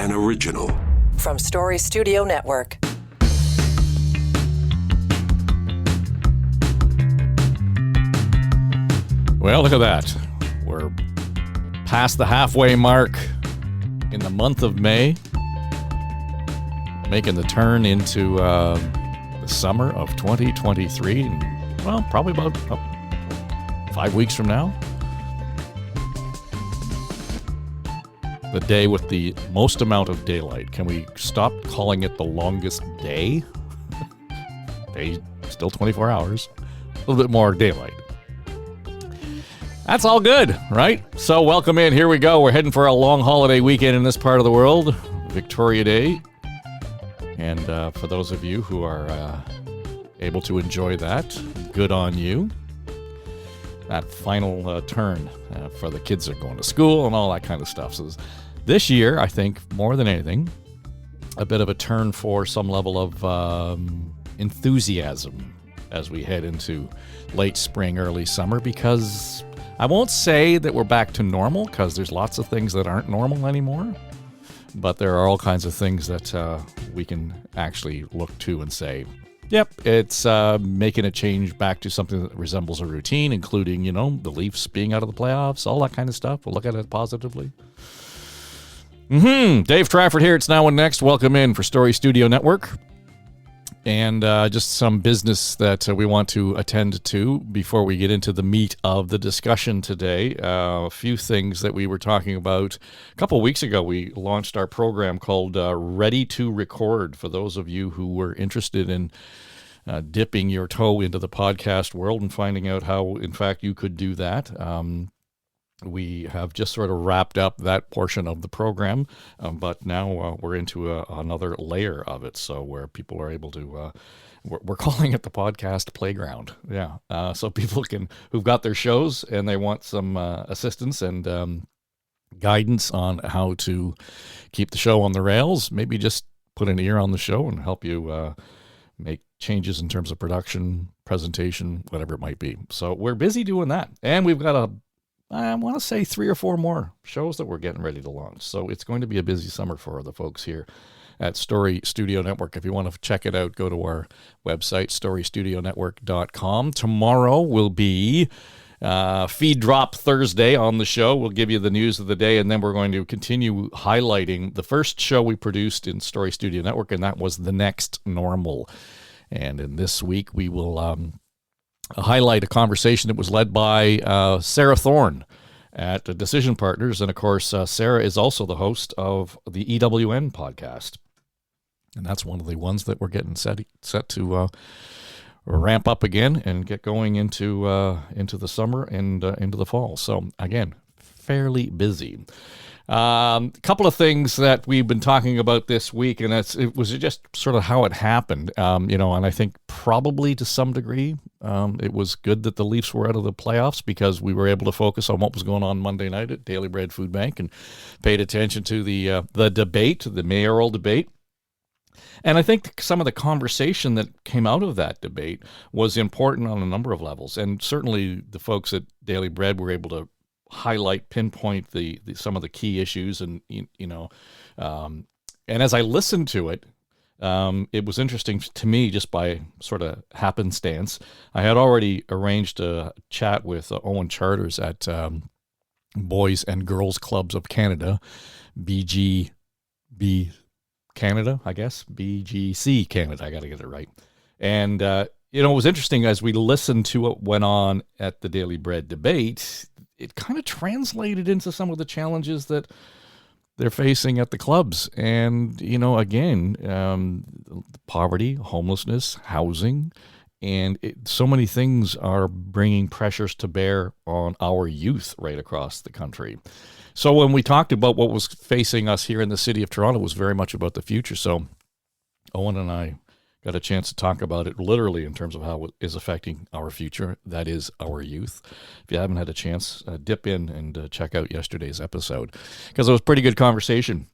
an original. From Story Studio Network. Well, look at that. We're past the halfway mark in the month of May, making the turn into the summer of 2023. Well, probably about 5 weeks from now. The day with the most amount of daylight. Can we stop calling it the longest day? Day, still 24 hours. A little bit more daylight. That's all good, right? So welcome in. Here we go. We're heading for a long holiday weekend in this part of the world, Victoria Day. And for those of you who are able to enjoy that, good on you. That final turn for the kids that are going to school and all that kind of stuff. So this year, I think, more than anything, a bit of a turn for some level of enthusiasm as we head into late spring, early summer, because I won't say that we're back to normal, because there's lots of things that aren't normal anymore, but there are all kinds of things that we can actually look to and say, yep, it's making a change back to something that resembles a routine, including, the Leafs being out of the playoffs, all that kind of stuff. We'll look at it positively. Dave Trafford here. It's Now and Next. Welcome in for Story Studio Network. And just some business that we want to attend to before we get into the meat of the discussion today. A few things that we were talking about. A couple of weeks ago, we launched our program called Ready to Record. For those of you who were interested in dipping your toe into the podcast world and finding out how, in fact, you could do that. We have just sort of wrapped up that portion of the program, but now we're into another layer of it. So where people are able to, we're calling it the podcast playground. Yeah. So people who've got their shows and they want some assistance and guidance on how to keep the show on the rails, maybe just put an ear on the show and help you make changes in terms of production, presentation, whatever it might be. So we're busy doing that. And we've got I want to say 3 or 4 more shows that we're getting ready to launch. So it's going to be a busy summer for the folks here at Story Studio Network. If you want to check it out, go to our website, storystudionetwork.com. Tomorrow will be Feed Drop Thursday on the show. We'll give you the news of the day, and then we're going to continue highlighting the first show we produced in Story Studio Network, and that was The Next Normal. And in this week, we will highlight a conversation that was led by Sarah Thorne at Decision Partners. And of course, Sarah is also the host of the EWN podcast. And that's one of the ones that we're getting set to ramp up again and get going into the summer and into the fall. So again, fairly busy. A couple of things that we've been talking about this week, and it was just sort of how it happened, and I think probably to some degree it was good that the Leafs were out of the playoffs because we were able to focus on what was going on Monday night at Daily Bread Food Bank and paid attention to the debate, the mayoral debate. And I think some of the conversation that came out of that debate was important on a number of levels, and certainly the folks at Daily Bread were able to pinpoint the some of the key issues, and and as I listened to it, it was interesting to me just by sort of happenstance. I had already arranged a chat with Owen Charters at Boys and Girls Clubs of Canada, BGB Canada, I guess, BGC Canada. I got to get it right. And it was interesting as we listened to what went on at the Daily Bread debate. It kind of translated into some of the challenges that they're facing at the clubs. And, again, poverty, homelessness, housing, and so many things are bringing pressures to bear on our youth right across the country. So when we talked about what was facing us here in the city of Toronto, it was very much about the future. So Owen and I got a chance to talk about it literally in terms of how it is affecting our future. That is our youth. If you haven't had a chance, dip in and check out yesterday's episode, because it was a pretty good conversation.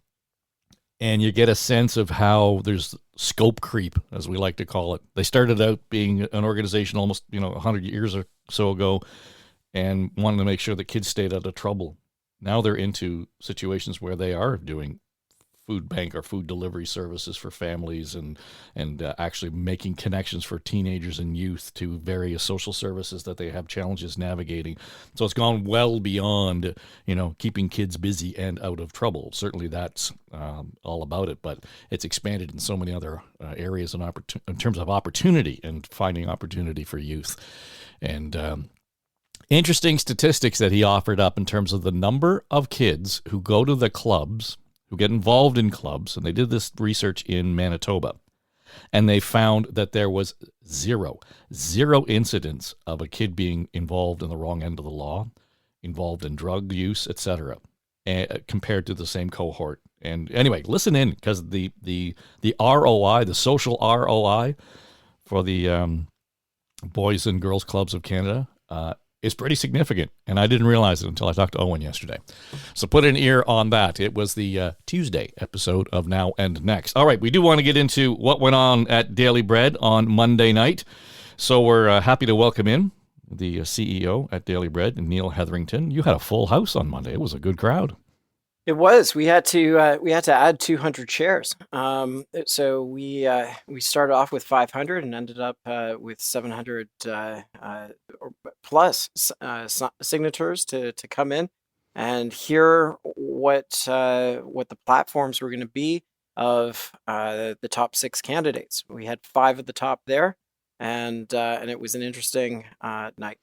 And you get a sense of how there's scope creep, as we like to call it. They started out being an organization almost 100 years or so ago and wanted to make sure that kids stayed out of trouble. Now they're into situations where they are doing food bank or food delivery services for families, and actually making connections for teenagers and youth to various social services that they have challenges navigating. So it's gone well beyond, keeping kids busy and out of trouble. Certainly that's all about it, but it's expanded in so many other areas in terms of opportunity and finding opportunity for youth. And interesting statistics that he offered up in terms of the number of kids who go to the clubs, who get involved in clubs, and they did this research in Manitoba, and they found that there was zero incidents of a kid being involved in the wrong end of the law, involved in drug use, etc., compared to the same cohort. And anyway, listen in, because the ROI, the social ROI for the Boys and Girls Clubs of Canada is pretty significant, and I didn't realize it until I talked to Owen yesterday. So put an ear on that. It was the Tuesday episode of Now and Next. All right, we do want to get into what went on at Daily Bread on Monday night. So we're happy to welcome in the CEO at Daily Bread, Neil Hetherington. You had a full house on Monday. It was a good crowd. It was. We had to add 200 chairs. So we started off with 500 and ended up with 700 plus signatures to come in and hear what the platforms were going to be of the top 6 candidates. We had 5 at the top there, and it was an interesting night.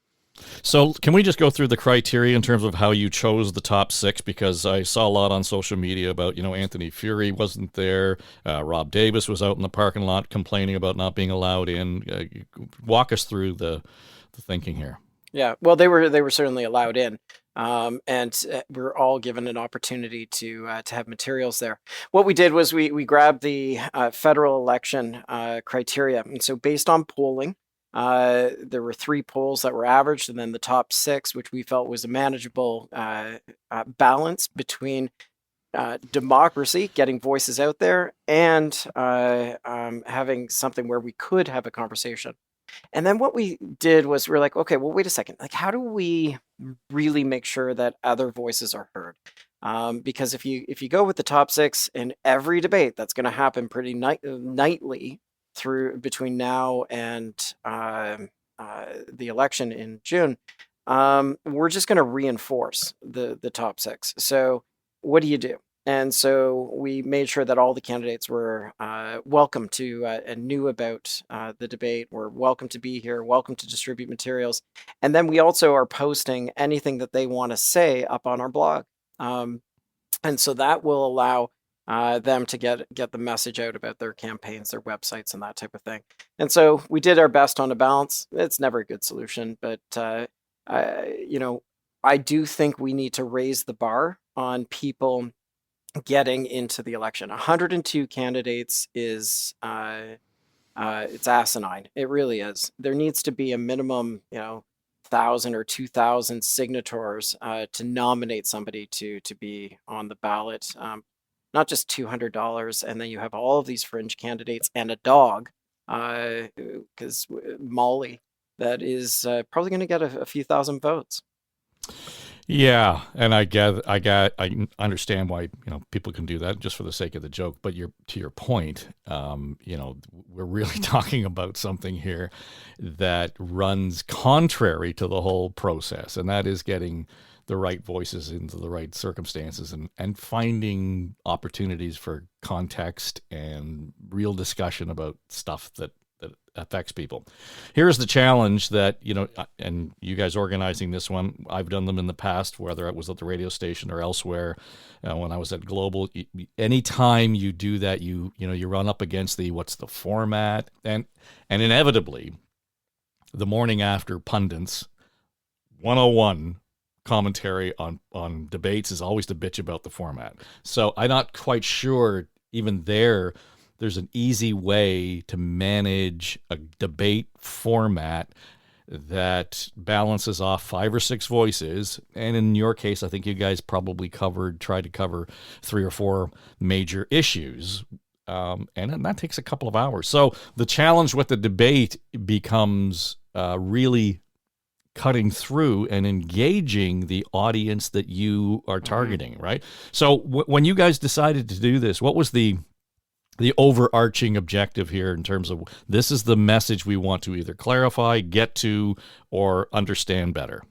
So can we just go through the criteria in terms of how you chose the top 6? Because I saw a lot on social media about, Anthony Fury wasn't there. Rob Davis was out in the parking lot complaining about not being allowed in. Walk us through the thinking here. Yeah, well, they were certainly allowed in. And we're all given an opportunity to have materials there. What we did was we grabbed the federal election criteria. And so based on polling, there were 3 polls that were averaged, and then the top 6, which we felt was a manageable balance between democracy, getting voices out there, and having something where we could have a conversation. And then what we did was we're like, okay, well, wait a second. Like, how do we really make sure that other voices are heard? Because if you go with the top 6 in every debate, that's going to happen pretty nightly through between now and the election in June, we're just going to reinforce the top 6. So what do you do? And so we made sure that all the candidates were welcome to and knew about the debate, were welcome to be here, welcome to distribute materials. And then we also are posting anything that they want to say up on our blog. And so that will allow them to get the message out about their campaigns, their websites, and that type of thing. And so we did our best on a balance. It's never a good solution, but I do think we need to raise the bar on people getting into the election. 102 candidates is it's asinine. It really is. There needs to be a minimum, 1,000 or 2,000 signatures to nominate somebody to be on the ballot. Not just $200, and then you have all of these fringe candidates and a dog, because Molly, that is probably going to get a few thousand votes. Yeah, and I understand why people can do that just for the sake of the joke. But to your point, we're really talking about something here that runs contrary to the whole process, and that is getting the right voices into the right circumstances and finding opportunities for context and real discussion about stuff that affects people. Here's the challenge that, and you guys organizing this one, I've done them in the past, whether it was at the radio station or elsewhere. When I was at Global, anytime you do that, you run up against what's the format, and inevitably the morning after pundits 101 commentary on debates is always to bitch about the format. So I'm not quite sure even there's an easy way to manage a debate format that balances off 5 or 6 voices. And in your case, I think you guys probably tried to cover 3 or 4 major issues. And that takes a couple of hours. So the challenge with the debate becomes really cutting through and engaging the audience that you are targeting, right? So when you guys decided to do this, what was the overarching objective here in terms of this is the message we want to either clarify, get to, or understand better?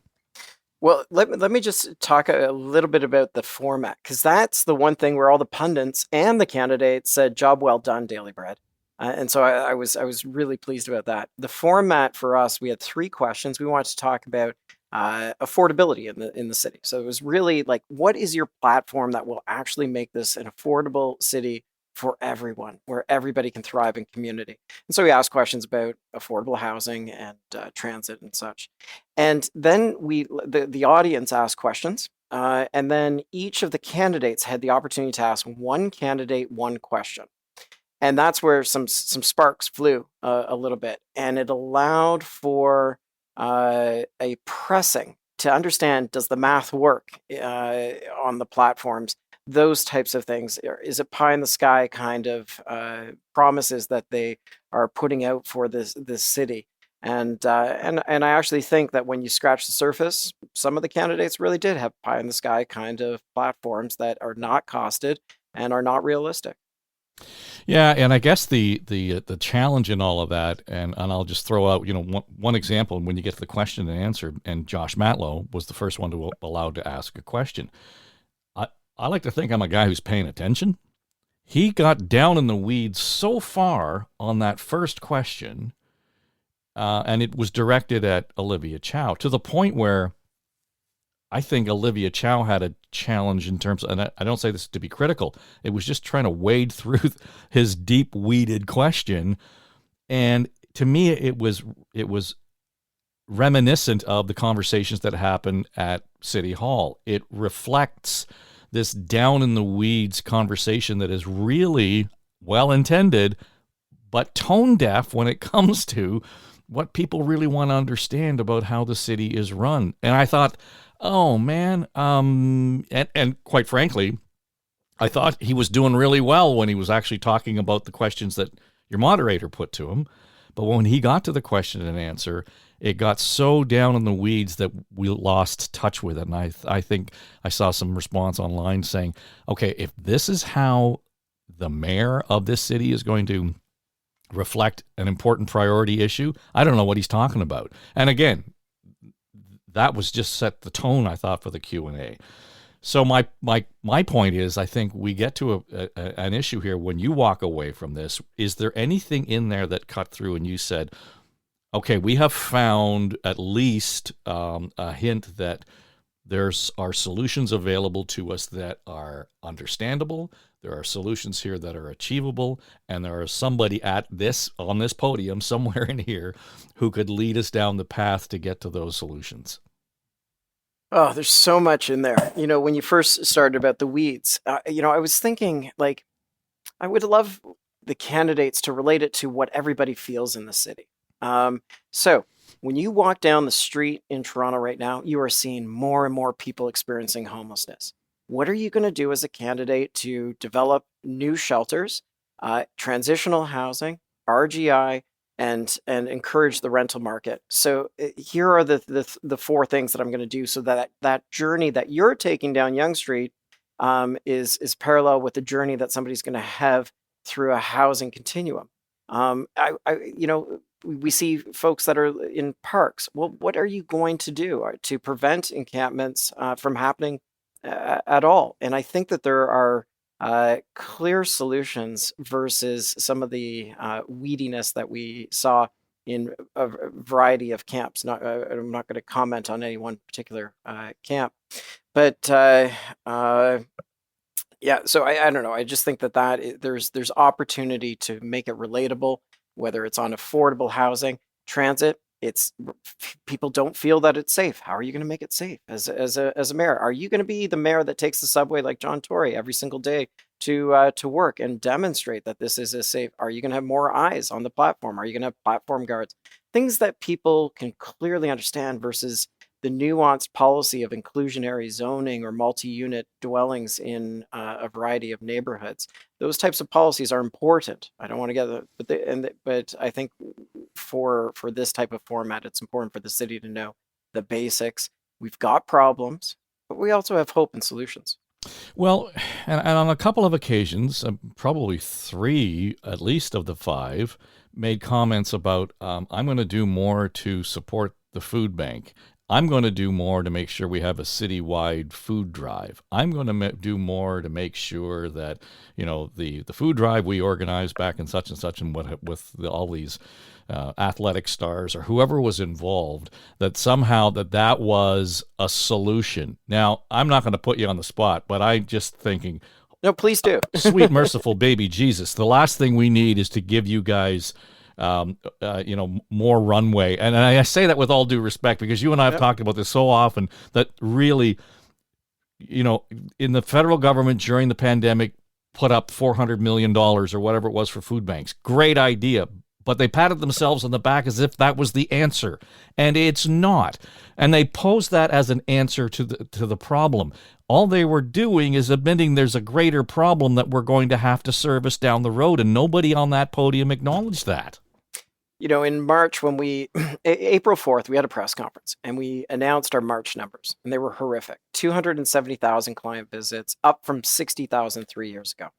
Well, let me just talk a little bit about the format, because that's the one thing where all the pundits and the candidates said, "Job well done, Daily Bread," and so I was really pleased about that. The format for us, we had 3 questions. We wanted to talk about affordability in the city. So it was really like, what is your platform that will actually make this an affordable city for everyone, where everybody can thrive in community? And so we asked questions about affordable housing and transit and such. And then the audience asked questions, and then each of the candidates had the opportunity to ask one candidate one question. And that's where some sparks flew a little bit, and it allowed for a pressing to understand, does the math work on the platforms? Those types of things. Is it pie in the sky kind of promises that they are putting out for this city? And I actually think that when you scratch the surface, some of the candidates really did have pie in the sky kind of platforms that are not costed and are not realistic. Yeah, and I guess the challenge in all of that, and I'll just throw out one example when you get to the question and answer, and Josh Matlow was the first one to allowed to ask a question. I like to think I'm a guy who's paying attention. He got down in the weeds so far on that first question, and it was directed at Olivia Chow, to the point where I think Olivia Chow had a challenge in terms of, and I don't say this to be critical, it was just trying to wade through his deep weeded question. And to me, it was reminiscent of the conversations that happened at City Hall. It reflects this down in the weeds conversation that is really well intended, but tone deaf when it comes to what people really want to understand about how the city is run. And I thought, oh man, and quite frankly, I thought he was doing really well when he was actually talking about the questions that your moderator put to him. But when he got to the question and answer, it got so down in the weeds that we lost touch with it. And I think I saw some response online saying, okay, if this is how the mayor of this city is going to reflect an important priority issue, I don't know what he's talking about. And again, that was just set the tone, I thought, for the Q&A. So my point is, I think we get to an issue here. When you walk away from this, is there anything in there that cut through and you said, okay, we have found at least a hint that are solutions available to us that are understandable, there are solutions here that are achievable, and there is somebody on this podium somewhere in here who could lead us down the path to get to those solutions? Oh, there's so much in there. When you first started about the weeds, I was thinking, like, I would love the candidates to relate it to what everybody feels in the city. So when you walk down the street in Toronto right now, you are seeing more and more people experiencing homelessness. What are you going to do as a candidate to develop new shelters, transitional housing, RGI, and encourage the rental market? So here are the 4 things that I'm going to do, so that journey that you're taking down Yonge Street is parallel with the journey that somebody's going to have through a housing continuum. We see folks that are in parks. Well, what are you going to do to prevent encampments from happening at all? And I think that there are clear solutions versus some of the weediness that we saw in a variety of camps. I'm not going to comment on any one particular camp, but yeah. So I don't know. I just think that there's opportunity to make it relatable, whether it's on affordable housing, transit. People don't feel that it's safe. How are you going to make it safe as a mayor? Are you going to be the mayor that takes the subway like John Tory every single day to work and demonstrate that this is as safe? Are you going to have more eyes on the platform? Are you going to have platform guards? Things that people can clearly understand versus the nuanced policy of inclusionary zoning or multi-unit dwellings in a variety of neighborhoods. Those types of policies are important. I don't want to get but I think for this type of format, it's important for the city to know the basics. We've got problems, but we also have hope and solutions. Well, and on a couple of occasions, probably 3 at least of the 5, made comments about, I'm going to do more to support the food bank. I'm going to do more to make sure we have a citywide food drive. I'm going to do more to make sure that, the food drive we organized back in such and such, and with all these athletic stars or whoever was involved, that somehow that was a solution. Now, I'm not going to put you on the spot, but I'm just thinking, no, please do. Sweet, merciful baby Jesus, the last thing we need is to give you guys more runway. And I say that with all due respect, because you and I have talked about this so often, that really, in the federal government during the pandemic, put up $400 million or whatever it was for food banks. Great idea. But they patted themselves on the back as if that was the answer, and it's not. And they posed that as an answer to the problem. All they were doing is admitting there's a greater problem that we're going to have to service down the road, and nobody on that podium acknowledged that. In March, when April 4th, we had a press conference and we announced our March numbers, and they were horrific. 270,000 client visits, up from 60,000 3 years ago.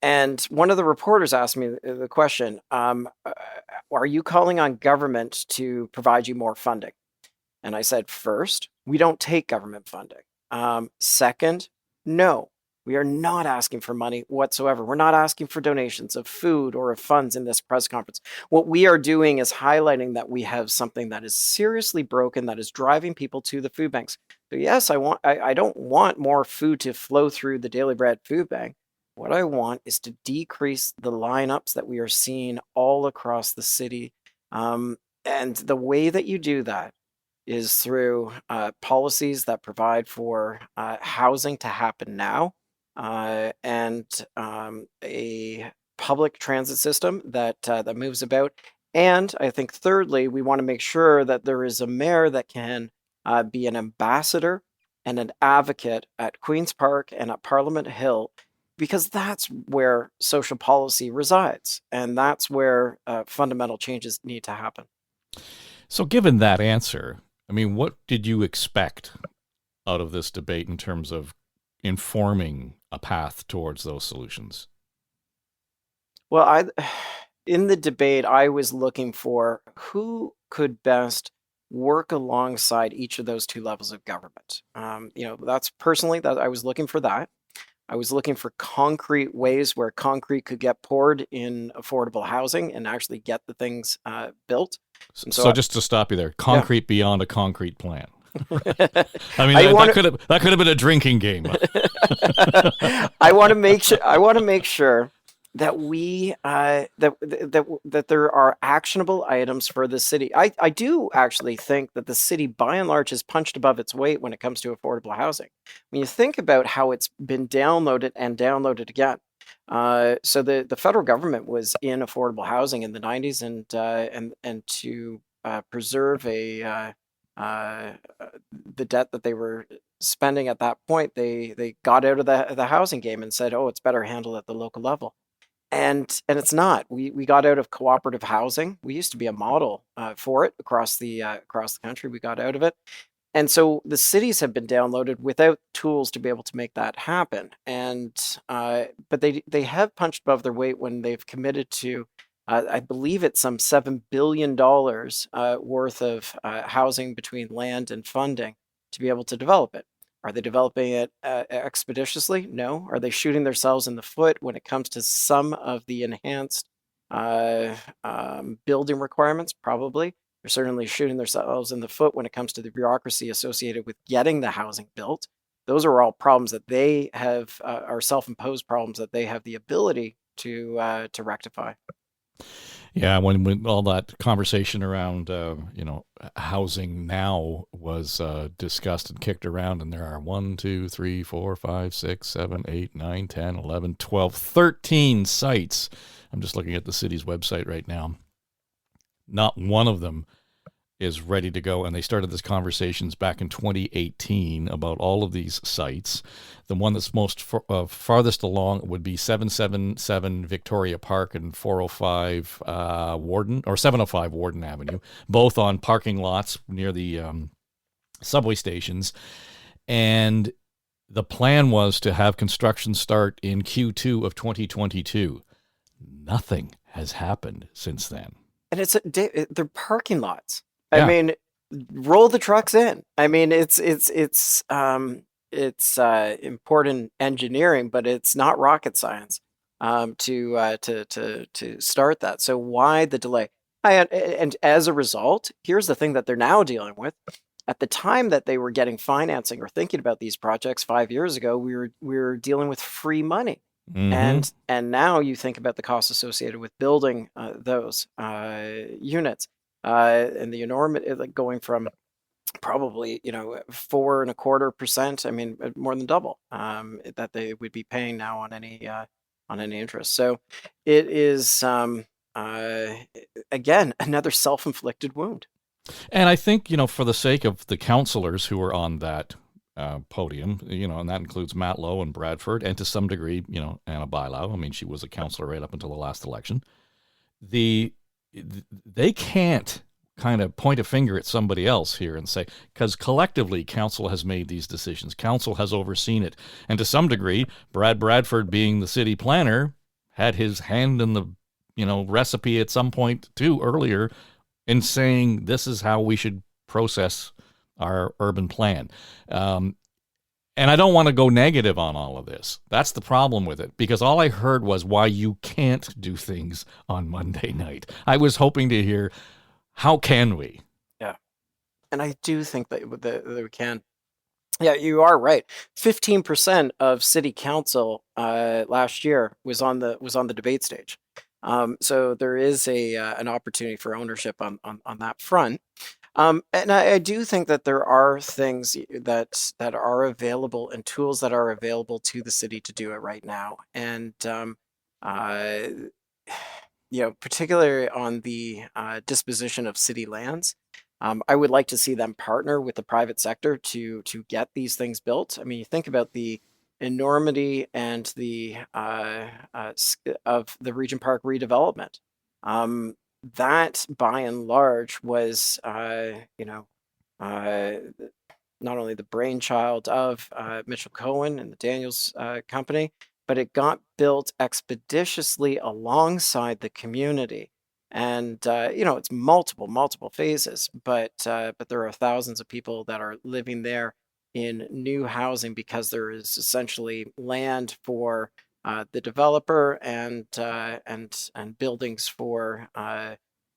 And one of the reporters asked me the question, are you calling on government to provide you more funding? And I said, first, we don't take government funding. Second, no, we are not asking for money whatsoever. We're not asking for donations of food or of funds in this press conference. What we are doing is highlighting that we have something that is seriously broken, that is driving people to the food banks. So yes, I don't want more food to flow through the Daily Bread food bank. What I want is to decrease the lineups that we are seeing all across the city. And the way that you do that is through policies that provide for housing to happen now, and a public transit system that moves about. And I think thirdly, we want to make sure that there is a mayor that can be an ambassador and an advocate at Queen's Park and at Parliament Hill, because that's where social policy resides, and that's where fundamental changes need to happen. So given that answer, what did you expect out of this debate in terms of informing a path towards those solutions? Well, in the debate, I was looking for who could best work alongside each of those 2 levels of government. That's personally that I was looking for that. I was looking for concrete ways where concrete could get poured in affordable housing and actually get the things built. So just to stop you there, concrete beyond a concrete plan. That could have been a drinking game. I want to make sure that we that there are actionable items for the city. I do actually think that the city, by and large, has punched above its weight when it comes to affordable housing. When you think about how it's been downloaded and downloaded again. So the federal government was in affordable housing in the 90s, and to preserve the debt that they were spending at that point, they got out of the housing game and said, oh, it's better handled at the local level. And it's not. We got out of cooperative housing. We used to be a model for it across the country. We got out of it. And so the cities have been downloaded without tools to be able to make that happen. And but they have punched above their weight when they've committed to, I believe it's some $7 billion worth of housing between land and funding to be able to develop it. Are they developing it expeditiously? No. Are they shooting themselves in the foot when it comes to some of the enhanced building requirements? Probably. They're certainly shooting themselves in the foot when it comes to the bureaucracy associated with getting the housing built. Those are all problems that they have, are self-imposed problems that they have the ability to rectify. Yeah, when all that conversation around housing now was discussed and kicked around, and there are 1, 2, 3, 4, 5, 6, 7, 8, 9, 10, 11, 12, 13 sites. I'm just looking at the city's website right now. Not one of them is ready to go, and they started these conversations back in 2018 about all of these sites. The one that's most farthest along would be 777 Victoria Park and 405 Warden, or 705 Warden Avenue, both on parking lots near the subway stations, and the plan was to have construction start in Q2 of 2022. Nothing has happened since then. And they're parking lots. I Yeah. mean, roll the trucks in. I mean, it's important engineering, but it's not rocket science to start that. So why the delay? And as a result, here's the thing that they're now dealing with. At the time that they were getting financing or thinking about these projects 5 years ago, we were dealing with free money. Mm-hmm. And now you think about the costs associated with building those units and the enormous, like going from probably 4.25%. I mean, more than double that they would be paying now on any interest. So it is again another self-inflicted wound. And I think, for the sake of the councillors who are on that podium, and that includes Matt Lowe and Bradford, and to some degree, Anna Bylau. I mean, she was a councillor right up until the last election. They can't kind of point a finger at somebody else here and say, because collectively council has made these decisions. Council has overseen it. And to some degree, Brad Bradford, being the city planner, had his hand in the, recipe at some point too earlier in saying this is how we should process our urban plan. And I don't want to go negative on all of this. That's the problem with it, because all I heard was why you can't do things on Monday night. I was hoping to hear, how can we? Yeah. And I do think that we can. Yeah, you are right. 15% of city council last year was on the debate stage. So there is an opportunity for ownership on that front. And I do think that there are things that are available and tools that are available to the city to do it right now. And particularly on the disposition of city lands, I would like to see them partner with the private sector to get these things built. I mean, you think about the enormity and the of the Regent Park redevelopment. That, by and large, was not only the brainchild of Mitchell Cohen and the Daniels company, but it got built expeditiously alongside the community. And it's multiple phases, but there are thousands of people that are living there in new housing because there is essentially land for the developer and buildings for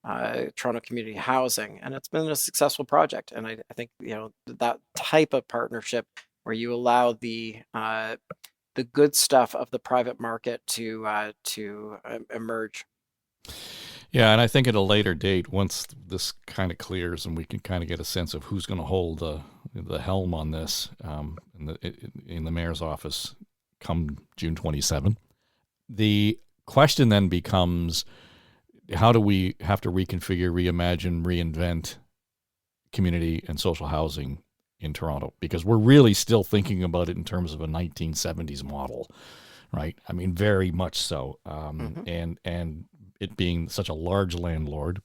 Toronto Community Housing, and it's been a successful project. And I think that type of partnership where you allow the good stuff of the private market to emerge. Yeah, and I think at a later date, once this kind of clears and we can kind of get a sense of who's going to hold the helm on this in the mayor's office come June 27, the question then becomes, how do we have to reconfigure, reimagine, reinvent community and social housing in Toronto? Because we're really still thinking about it in terms of a 1970s model, right? I mean, very much so. And it being such a large landlord.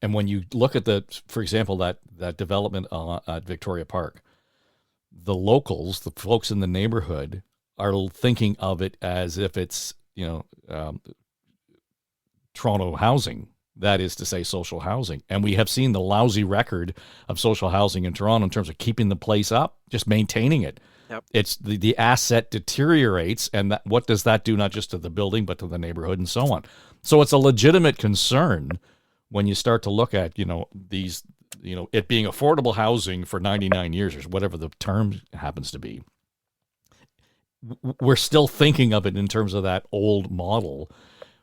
And when you look at for example, that development at Victoria Park, the locals, the folks in the neighborhood, are thinking of it as if it's, Toronto housing, that is to say social housing. And we have seen the lousy record of social housing in Toronto in terms of keeping the place up, just maintaining it. Yep. It's the asset deteriorates, and what does that do not just to the building but to the neighborhood and so on. So it's a legitimate concern when you start to look at these it being affordable housing for 99 years or whatever the term happens to be. We're still thinking of it in terms of that old model.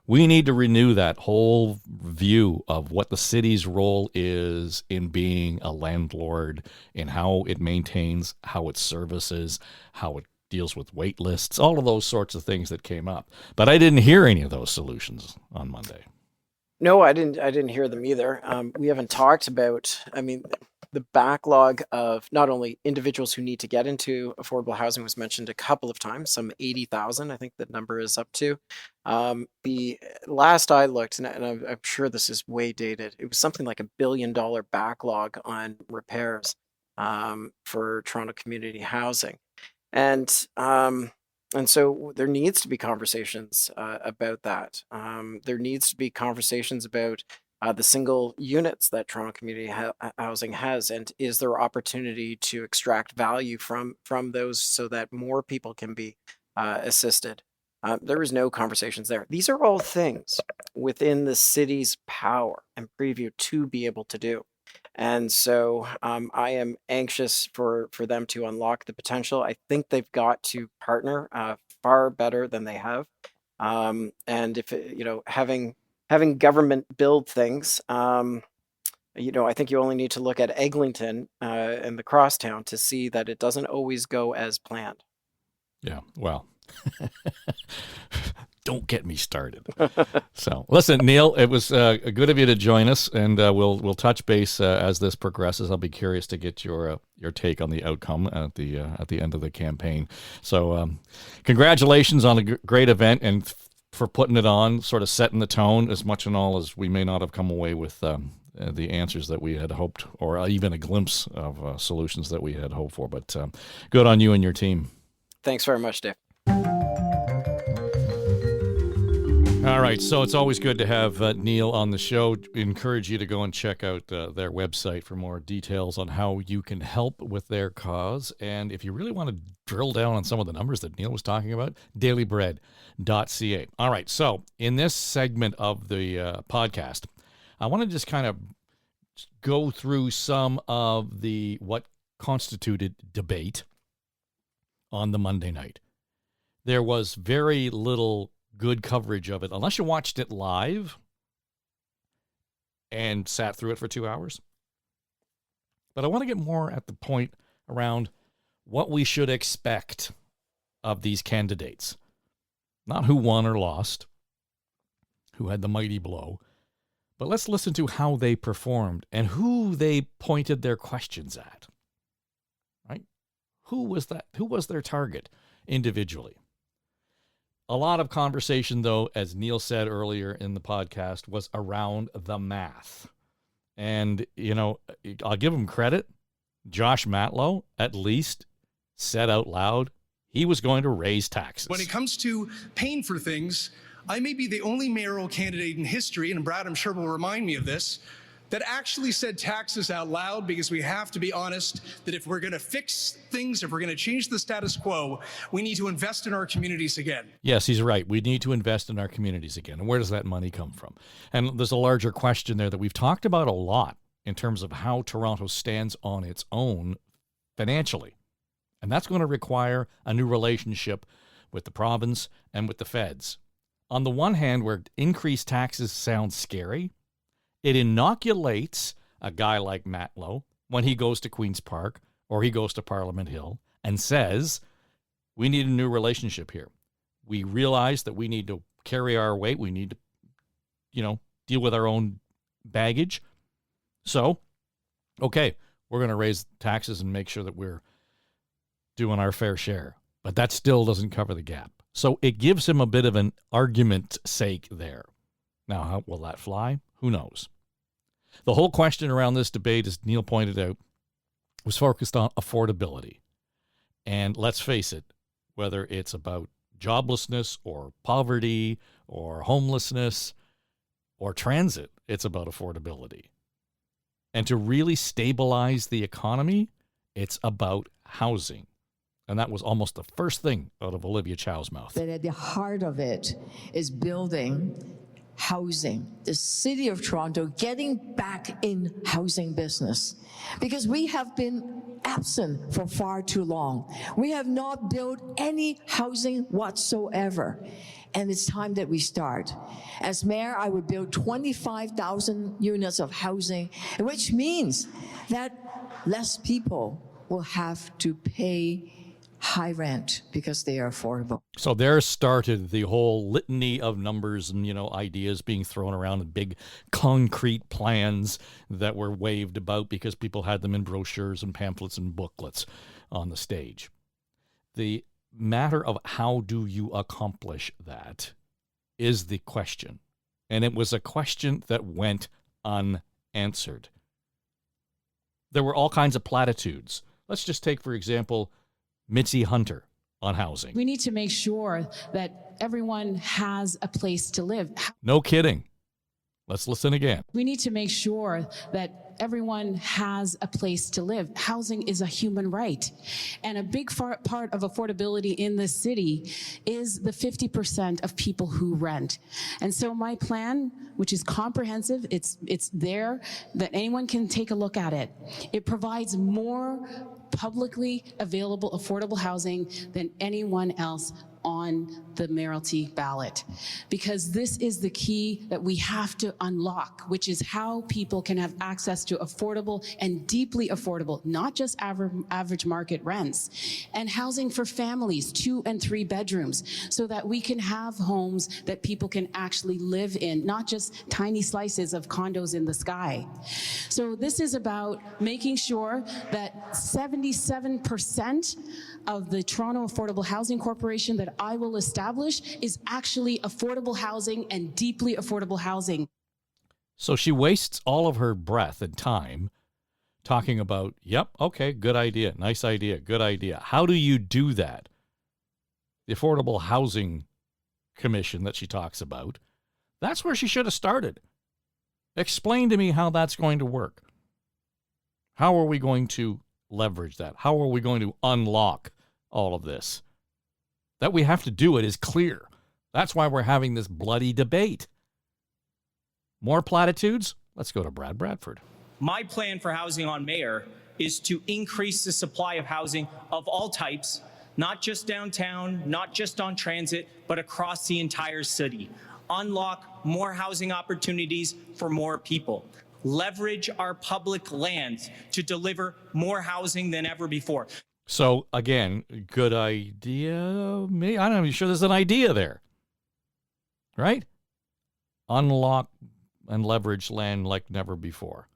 We need to renew that whole view of what the city's role is in being a landlord, in how it maintains, how it services, how it deals with wait lists, all of those sorts of things that came up. But I didn't hear any of those solutions on Monday. No, I didn't hear them either. We haven't talked about, I mean, the backlog of not only individuals who need to get into affordable housing was mentioned a couple of times, some 80,000, I think the number is up to. The last I looked, and I'm sure this is way dated, it was something like $1 billion backlog on repairs. for Toronto community housing. And so there needs to be conversations about that. There needs to be conversations about the single units that Toronto community housing has, and is there opportunity to extract value from those so that more people can be assisted. There is no conversations there. These are all things within the city's power and preview to be able to do. And so I am anxious for them to unlock the potential. I think they've got to partner far better than they have. And if having government build things, I think you only need to look at Eglinton and the Crosstown to see that it doesn't always go as planned. Yeah, well, don't get me started. So, listen, Neil, it was good of you to join us, and we'll touch base as this progresses. I'll be curious to get your take on the outcome at the end of the campaign. So, congratulations on a great event and for putting it on, sort of setting the tone. As much and all as we may not have come away with the answers that we had hoped, or even a glimpse of solutions that we had hoped for. But good on you and your team. Thanks very much, Dave. All right, so it's always good to have Neil on the show. Encourage you to go and check out their website for more details on how you can help with their cause. And if you really want to drill down on some of the numbers that Neil was talking about, dailybread.ca. All right, so in this segment of the podcast, I want to just kind of go through some of what constituted debate on the Monday night. There was very little good coverage of it, unless you watched it live and sat through it for 2 hours. But I want to get more at the point around what we should expect of these candidates. Not who won or lost, who had the mighty blow, but let's listen to how they performed and who they pointed their questions at. Right? Who was that? Who was their target individually? A lot of conversation, though, as Neil said earlier in the podcast, was around the math. And, I'll give him credit. Josh Matlow, at least, said out loud he was going to raise taxes. When it comes to paying for things, I may be the only mayoral candidate in history, and Brad, I'm sure, will remind me of this, that actually said taxes out loud, because we have to be honest that if we're going to fix things, if we're going to change the status quo, we need to invest in our communities again. Yes, he's right. We need to invest in our communities again. And where does that money come from? And there's a larger question there that we've talked about a lot in terms of how Toronto stands on its own financially. And that's going to require a new relationship with the province and with the feds. On the one hand, where increased taxes sounds scary, it inoculates a guy like Matlow when he goes to Queen's Park or he goes to Parliament Hill and says, we need a new relationship here. We realize that we need to carry our weight. We need to, deal with our own baggage. So, okay, we're going to raise taxes and make sure that we're doing our fair share. But that still doesn't cover the gap. So it gives him a bit of an argument's sake there. Now, how will that fly? Who knows? The whole question around this debate, as Neil pointed out, was focused on affordability. And let's face it, whether it's about joblessness or poverty or homelessness or transit, it's about affordability. And to really stabilize the economy, it's about housing. And that was almost the first thing out of Olivia Chow's mouth. But at the heart of it is building housing, the city of Toronto getting back in housing business, because we have been absent for far too long. We have not built any housing whatsoever, and it's time that we start. As mayor, I would build 25,000 units of housing, which means that less people will have to pay high rent because they are affordable. So there started the whole litany of numbers and, ideas being thrown around and big concrete plans that were waved about because people had them in brochures and pamphlets and booklets on the stage. The matter of how do you accomplish that is the question. And it was a question that went unanswered. there were all kinds of platitudes. Let's just take, for example, Mitzi Hunter on housing. We need to make sure that everyone has a place to live. No kidding. Let's listen again. We need to make sure that everyone has a place to live. Housing is a human right. And a big part of affordability in this city is the 50% of people who rent. And so my plan, which is comprehensive, it's there, that anyone can take a look at it. It provides more publicly available affordable housing than anyone else on the mayoralty ballot, because this is the key that we have to unlock, which is how people can have access to affordable and deeply affordable, not just average market rents, and housing for families, 2 and 3 bedrooms, so that we can have homes that people can actually live in, not just tiny slices of condos in the sky. So this is about making sure that 77% of the Toronto Affordable Housing Corporation that I will establish is actually affordable housing and deeply affordable housing. So she wastes all of her breath and time talking about, yep, okay, good idea, nice idea, good idea. How do you do that? The Affordable Housing Commission that she talks about, that's where she should have started. Explain to me how that's going to work. How are we going to leverage that? How are we going to unlock all of this? That we have to do it is clear. That's why we're having this bloody debate. More platitudes? Let's go to Brad Bradford. My plan for housing on mayor is to increase the supply of housing of all types, not just downtown, not just on transit, but across the entire city. Unlock more housing opportunities for more people. Leverage our public lands to deliver more housing than ever before. So, again, good idea. Maybe, I'm not even sure there's an idea there. Right? Unlock and leverage land like never before.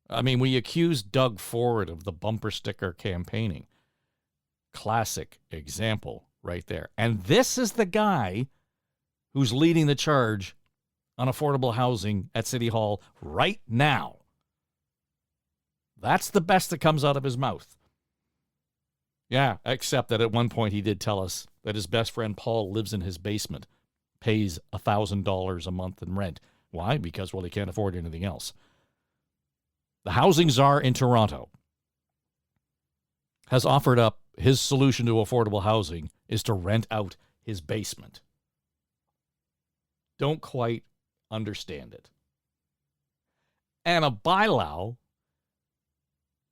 I mean, we accused Doug Ford of the bumper sticker campaigning. Classic example right there. And this is the guy who's leading the charge on affordable housing at City Hall right now. That's the best that comes out of his mouth. Yeah, except that at one point he did tell us that his best friend Paul lives in his basement, pays $1,000 a month in rent. Why? Because, well, he can't afford anything else. The housing czar in Toronto has offered up his solution to affordable housing is to rent out his basement. Don't quite understand it. And a bylaw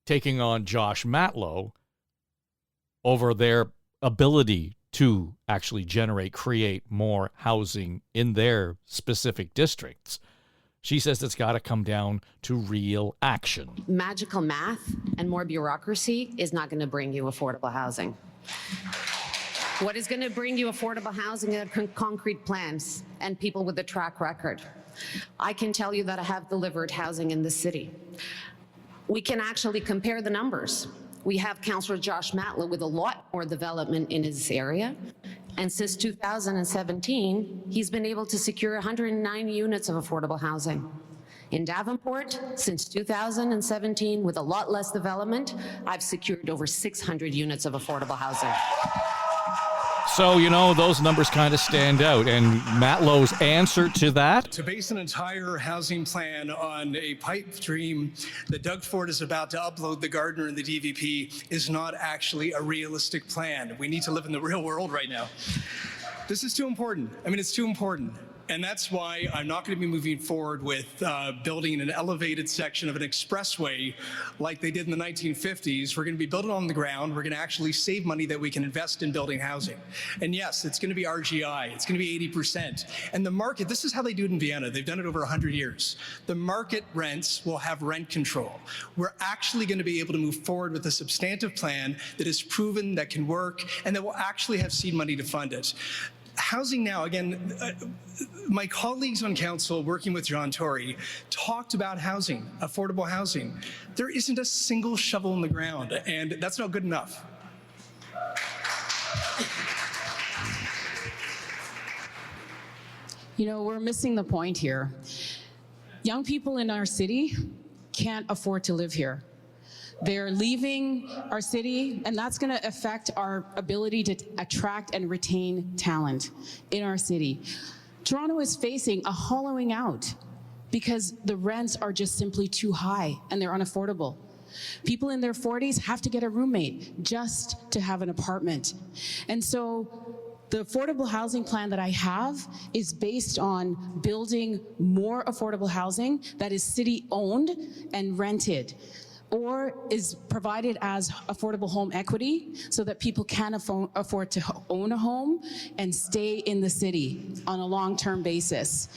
taking on Josh Matlow over their ability to actually create more housing in their specific districts. She says it's got to come down to real action. Magical math and more bureaucracy is not going to bring you affordable housing. What is going to bring you affordable housing are concrete plans and people with a track record. I can tell you that I have delivered housing in the city. We can actually compare the numbers. We have Councillor Josh Matlow with a lot more development in his area. And since 2017, he's been able to secure 109 units of affordable housing. In Davenport, since 2017, with a lot less development, I've secured over 600 units of affordable housing. So, those numbers kind of stand out. And Matlow's answer to that? To base an entire housing plan on a pipe dream that Doug Ford is about to upload the Gardner and the DVP is not actually a realistic plan. We need to live in the real world right now. This is too important. I mean, it's too important. And that's why I'm not going to be moving forward with building an elevated section of an expressway like they did in the 1950s. We're going to be building on the ground. We're going to actually save money that we can invest in building housing. And yes, it's going to be RGI. It's going to be 80%. And the market, this is how they do it in Vienna. They've done it over 100 years. The market rents will have rent control. We're actually going to be able to move forward with a substantive plan that is proven, that can work, and that will actually have seed money to fund it. Housing now, again, my colleagues on council working with John Tory talked about housing, affordable housing. There isn't a single shovel in the ground, and that's not good enough. We're missing the point here. Young people in our city can't afford to live here. They're leaving our city, and that's going to affect our ability to attract and retain talent in our city. Toronto is facing a hollowing out because the rents are just simply too high and they're unaffordable. People in their 40s have to get a roommate just to have an apartment. And so the affordable housing plan that I have is based on building more affordable housing that is city-owned and rented, or is provided as affordable home equity so that people can afford to own a home and stay in the city on a long-term basis.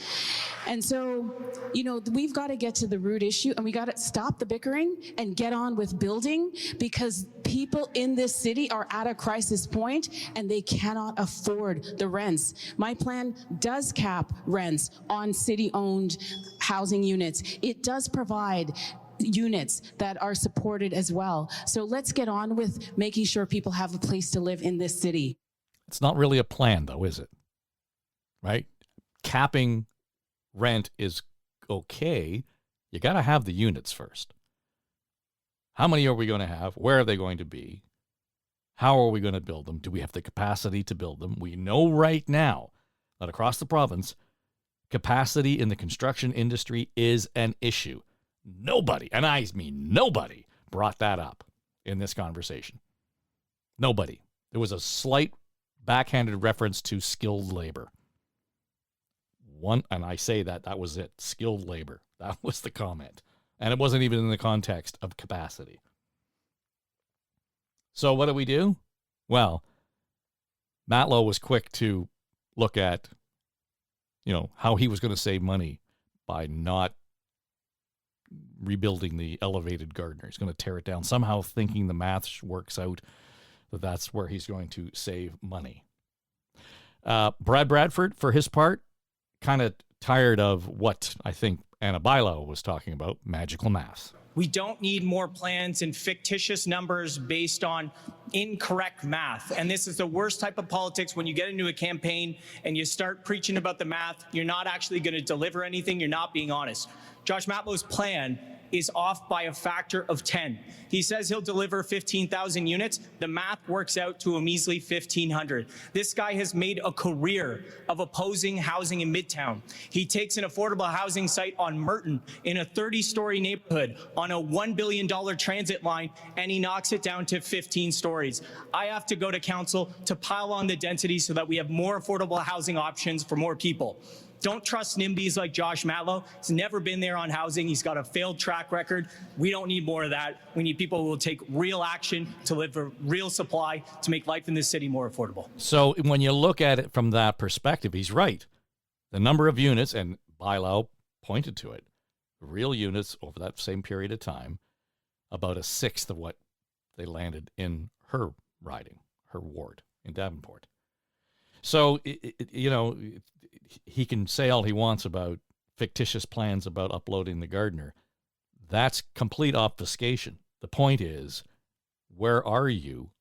And so, you know, we've got to get to the root issue, and we got to stop the bickering and get on with building, because people in this city are at a crisis point and they cannot afford the rents. My plan does cap rents on city-owned housing units. It does provide units that are supported as well. So let's get on with making sure people have a place to live in this city. It's not really a plan, though, is it? Right? Capping rent is okay. You got to have the units first. How many are we going to have? Where are they going to be? How are we going to build them? Do we have the capacity to build them? We know right now that across the province, capacity in the construction industry is an issue. Nobody, and I mean nobody, brought that up in this conversation. Nobody. There was a slight backhanded reference to skilled labor. And I say that was it, skilled labor. That was the comment. And it wasn't even in the context of capacity. So what do? Well, Matlow was quick to look at, how he was going to save money by not rebuilding the elevated Gardiner. He's going to tear it down, somehow thinking the math works out that that's where he's going to save money. Brad Bradford, for his part, kind of tired of what I think Anna Bailão was talking about, magical math. We don't need more plans and fictitious numbers based on incorrect math. And this is the worst type of politics. When you get into a campaign and you start preaching about the math, you're not actually going to deliver anything. You're not being honest. Josh Matlow's plan is off by a factor of 10. He says he'll deliver 15,000 units. The math works out to a measly 1,500. This guy has made a career of opposing housing in Midtown. He takes an affordable housing site on Merton in a 30-story neighborhood on a $1 billion transit line, and he knocks it down to 15 stories. I have to go to council to pile on the density so that we have more affordable housing options for more people. Don't trust NIMBYs like Josh Matlow. He's never been there on housing. He's got a failed track record. We don't need more of that. We need people who will take real action to deliver real supply to make life in this city more affordable. So when you look at it from that perspective, he's right. The number of units, and Bailão pointed to it, real units over that same period of time, about a sixth of what they landed in her riding, her ward in Davenport. So, he can say all he wants about fictitious plans about uploading the Gardiner. That's complete obfuscation. The point is, where are you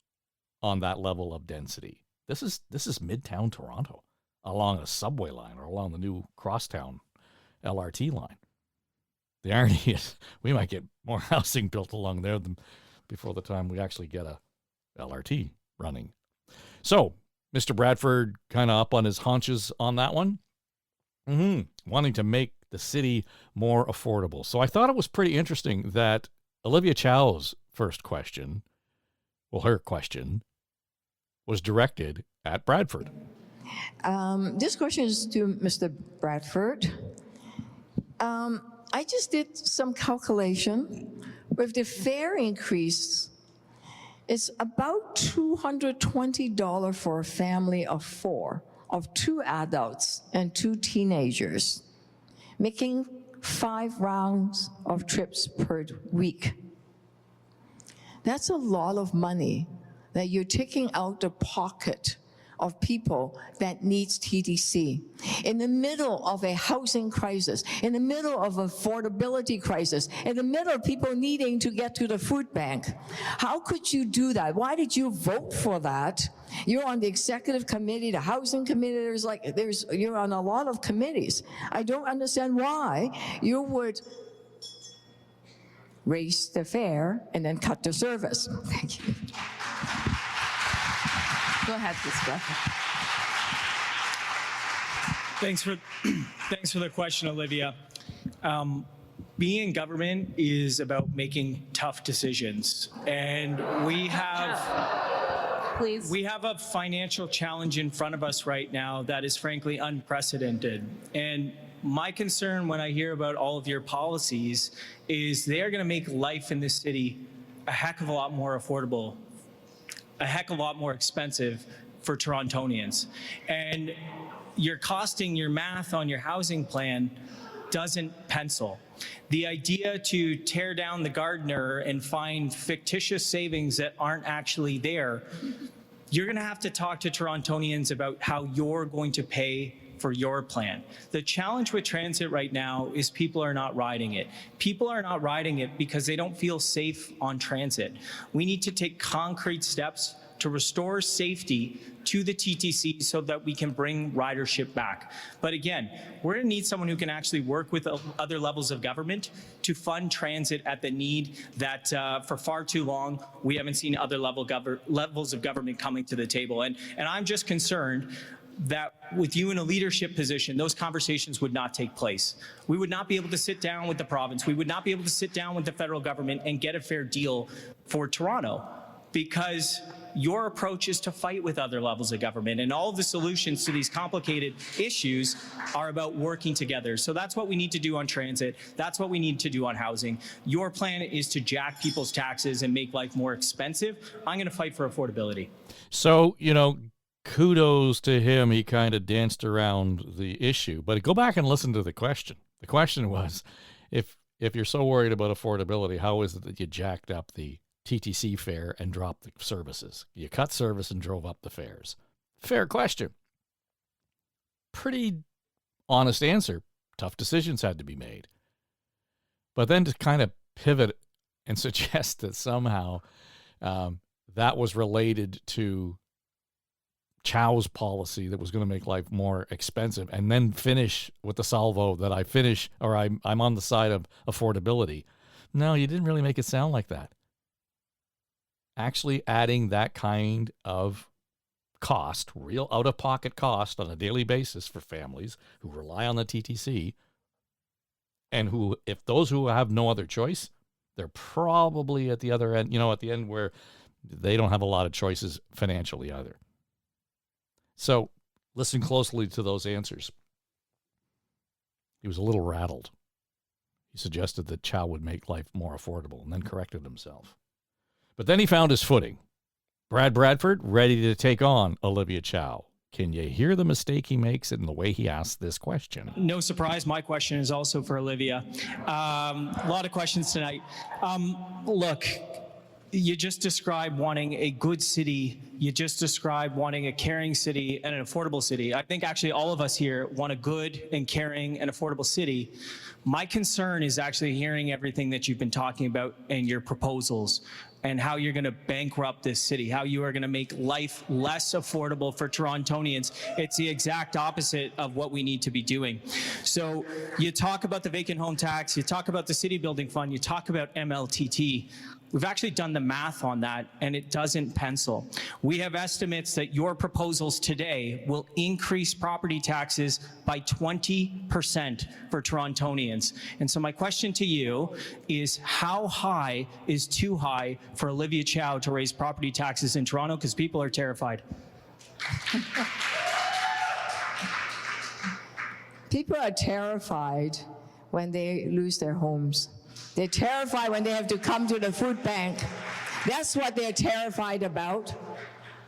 on that level of density? This is Midtown Toronto, along a subway line or along the new Crosstown LRT line. The irony is we might get more housing built along there than before the time we actually get a LRT running. So, Mr. Bradford kind of up on his haunches on that one, wanting to make the city more affordable. So I thought it was pretty interesting that Olivia Chow's first question, her question, was directed at Bradford. This question is to Mr. Bradford. I just did some calculation. With the fare increase, it's about $220 for a family of 4, of 2 adults and 2 teenagers, making 5 rounds of trips per week. That's a lot of money that you're taking out the pocket of people that needs TTC. In the middle of a housing crisis, in the middle of affordability crisis, in the middle of people needing to get to the food bank. How could you do that? Why did you vote for that? You're on the executive committee, the housing committee, you're on a lot of committees. I don't understand why you would raise the fare and then cut the service. Thank you. Go ahead, Mr. Thanks for the question, Olivia. Being in government is about making tough decisions, and we have a financial challenge in front of us right now that is frankly unprecedented. And my concern when I hear about all of your policies is they are going to make life in this city a heck of a lot more affordable, a heck of a lot more expensive for Torontonians. And you're costing your math on your housing plan doesn't pencil. The idea to tear down the gardener and find fictitious savings that aren't actually there, you're going to have to talk to Torontonians about how you're going to pay for your plan. The challenge with transit right now is people are not riding it. People are not riding it because they don't feel safe on transit. We need to take concrete steps to restore safety to the TTC so that we can bring ridership back. But again, we're going to need someone who can actually work with other levels of government to fund transit at the need that for far too long, we haven't seen other levels of government coming to the table. And I'm just concerned that with you in a leadership position, those conversations would not take place. We would not be able to sit down with the province. We would not be able to sit down with the federal government and get a fair deal for Toronto, because your approach is to fight with other levels of government, and all of the solutions to these complicated issues are about working together. So that's what we need to do on transit. That's what we need to do on housing. Your plan is to jack people's taxes and make life more expensive. I'm going to fight for affordability. So, kudos to him. He kind of danced around the issue. But go back and listen to the question. The question was, if you're so worried about affordability, how is it that you jacked up the TTC fare and dropped the services? You cut service and drove up the fares. Fair question. Pretty honest answer. Tough decisions had to be made. But then to kind of pivot and suggest that somehow that was related to Chow's policy that was going to make life more expensive, and then finish with the salvo that I'm on the side of affordability. No, you didn't really make it sound like that. Actually adding that kind of cost, real out-of-pocket cost on a daily basis for families who rely on the TTC, and who, if those who have no other choice, they're probably at the other end, at the end where they don't have a lot of choices financially either. So listen closely to those answers. He was a little rattled. He suggested that Chow would make life more affordable and then corrected himself. But then he found his footing. Brad Bradford, ready to take on Olivia Chow. Can you hear the mistake he makes in the way he asks this question? No surprise, my question is also for Olivia. A lot of questions tonight. Look, you just described wanting a good city. You just described wanting a caring city and an affordable city. I think actually all of us here want a good and caring and affordable city. My concern is actually hearing everything that you've been talking about in your proposals, and how you're going to bankrupt this city, how you are going to make life less affordable for Torontonians. It's the exact opposite of what we need to be doing. So you talk about the vacant home tax, you talk about the city building fund, you talk about MLTT. We've actually done the math on that, and it doesn't pencil. We have estimates that your proposals today will increase property taxes by 20% for Torontonians. And so my question to you is, how high is too high for Olivia Chow to raise property taxes in Toronto? Because people are terrified. People are terrified when they lose their homes. They're terrified when they have to come to the food bank. That's what they're terrified about.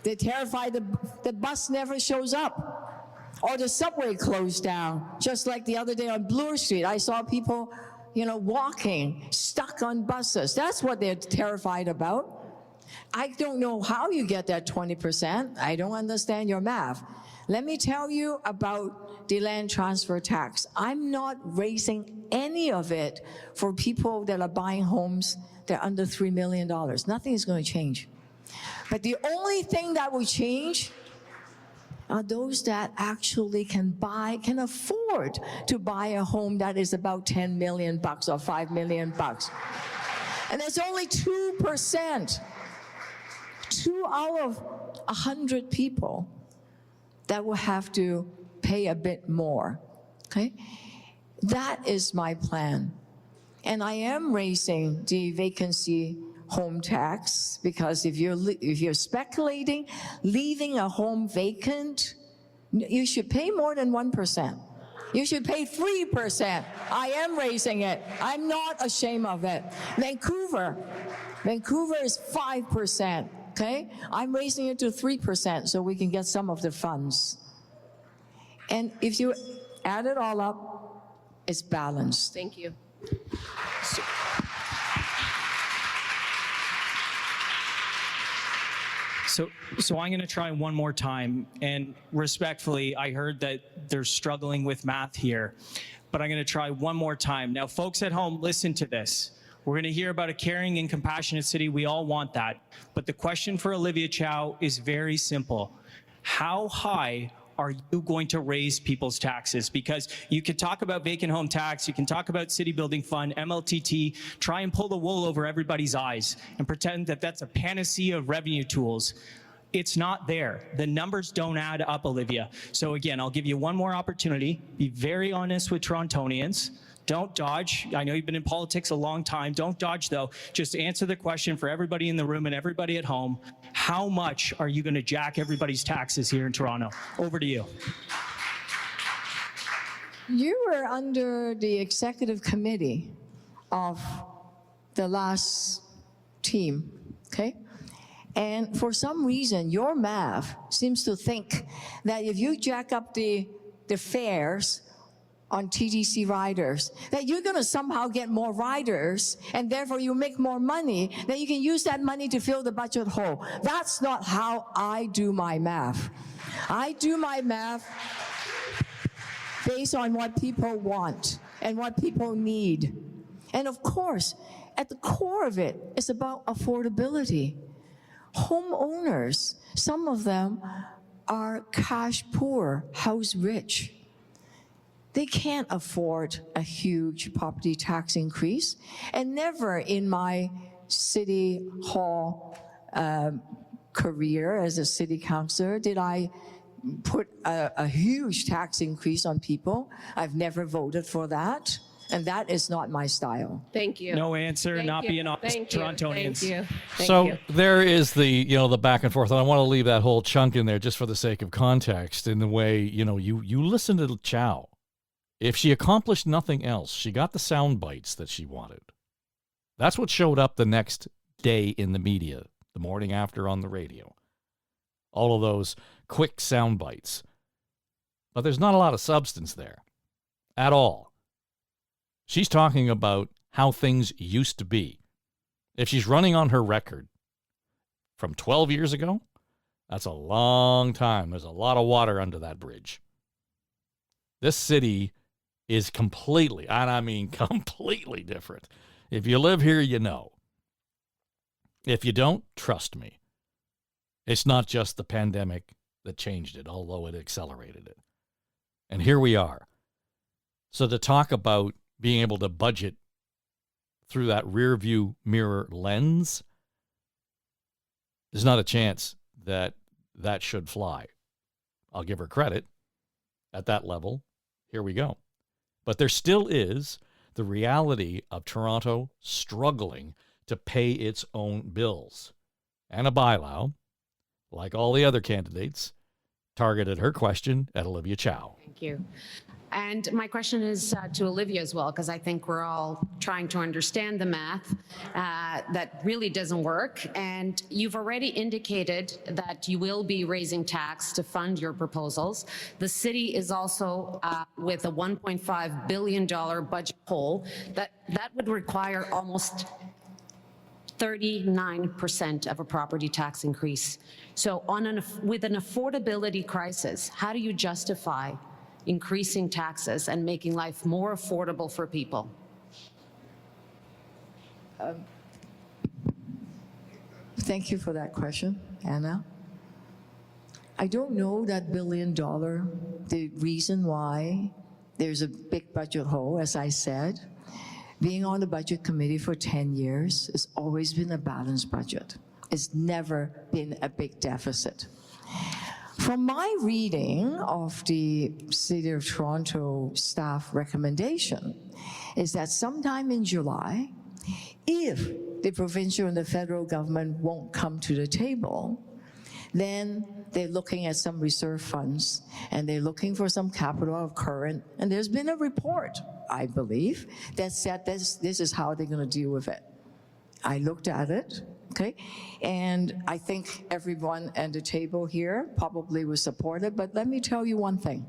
They're terrified the bus never shows up, or the subway closed down. Just like the other day on Bloor Street, I saw people, walking, stuck on buses. That's what they're terrified about. I don't know how you get that 20%. I don't understand your math. Let me tell you about the land transfer tax. I'm not raising any of it for people that are buying homes that are under $3 million. Nothing is going to change. But the only thing that will change are those that actually can afford to buy a home that is about $10 million or $5 million. And it's only 2%. 2 out of 100 people that will have to pay a bit more, okay? That is my plan. And I am raising the vacancy home tax, because if you're speculating, leaving a home vacant, you should pay more than 1%. You should pay 3%. I am raising it. I'm not ashamed of it. Vancouver is 5%, okay? I'm raising it to 3% so we can get some of the funds. And if you add it all up, it's balanced. Thank you. So I'm going to try one more time, and respectfully, I heard that they're struggling with math here, but I'm going to try one more time. Now, folks at home, listen to this. We're going to hear about a caring and compassionate city. We all want that. But the question for Olivia Chow is very simple. How high are you going to raise people's taxes? Because you can talk about vacant home tax, you can talk about city building fund, MLTT, try and pull the wool over everybody's eyes and pretend that that's a panacea of revenue tools. It's not there. The numbers don't add up, Olivia. So again, I'll give you one more opportunity. Be very honest with Torontonians. Don't dodge. I know you've been in politics a long time. Don't dodge, though. Just answer the question for everybody in the room and everybody at home. How much are you going to jack everybody's taxes here in Toronto? Over to you. You were under the executive committee of the last team, okay? And for some reason, your math seems to think that if you jack up the fares on TTC riders, that you're going to somehow get more riders, and therefore you make more money, that you can use that money to fill the budget hole. That's not how I do my math. I do my math based on what people want and what people need. And of course, at the core of it, it's about affordability. Homeowners, some of them are cash poor, house rich. They can't afford a huge property tax increase. And never in my city hall career as a city councillor did I put a huge tax increase on people. I've never voted for that. And that is not my style. Thank you. No answer, Thank not you. being honest, Thank you. Torontonians. Thank you. Thank So you. there is the, the back and forth, and I want to leave that whole chunk in there just for the sake of context in the way, you listen to Chow. If she accomplished nothing else, she got the sound bites that she wanted. That's what showed up the next day in the media, the morning after on the radio. All of those quick sound bites. But there's not a lot of substance there at all. She's talking about how things used to be. If she's running on her record from 12 years ago, that's a long time. There's a lot of water under that bridge. This city is completely, and I mean completely different. If you live here, you know. If you don't, trust me. It's not just the pandemic that changed it, although it accelerated it. And here we are. So to talk about being able to budget through that rear view mirror lens, there's not a chance that that should fly. I'll give her credit at that level. Here we go. But there still is the reality of Toronto struggling to pay its own bills. Anna Bailão, like all the other candidates, targeted her question at Olivia Chow. Thank you. And my question is to Olivia as well, because I think we're all trying to understand the math that really doesn't work. And you've already indicated that you will be raising tax to fund your proposals. The city is also with a $1.5 billion budget hole that would require almost 39% of a property tax increase. So with an affordability crisis, how do you justify increasing taxes and making life more affordable for people? Thank you for that question, Anna. I don't know that $1 billion, the reason why there's a big budget hole, as I said, being on the budget committee for 10 years, it's always been a balanced budget. It's never been a big deficit. From my reading of the City of Toronto staff recommendation is that sometime in July, if the provincial and the federal government won't come to the table, then they're looking at some reserve funds and they're looking for some capital of current. And there's been a report, I believe, that said this is how they're going to deal with it. I looked at it, okay? And I think everyone at the table here probably will support it, but let me tell you one thing.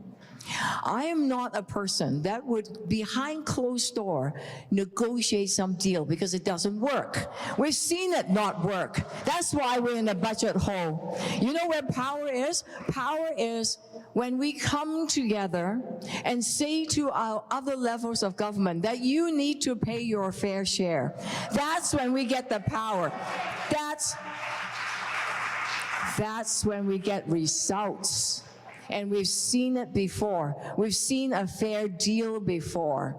I am not a person that would, behind closed door, negotiate some deal because it doesn't work. We've seen it not work. That's why we're in a budget hole. You know where power is? Power is when we come together and say to our other levels of government that you need to pay your fair share. That's when we get the power. That's when we get results. And we've seen it before. We've seen a fair deal before.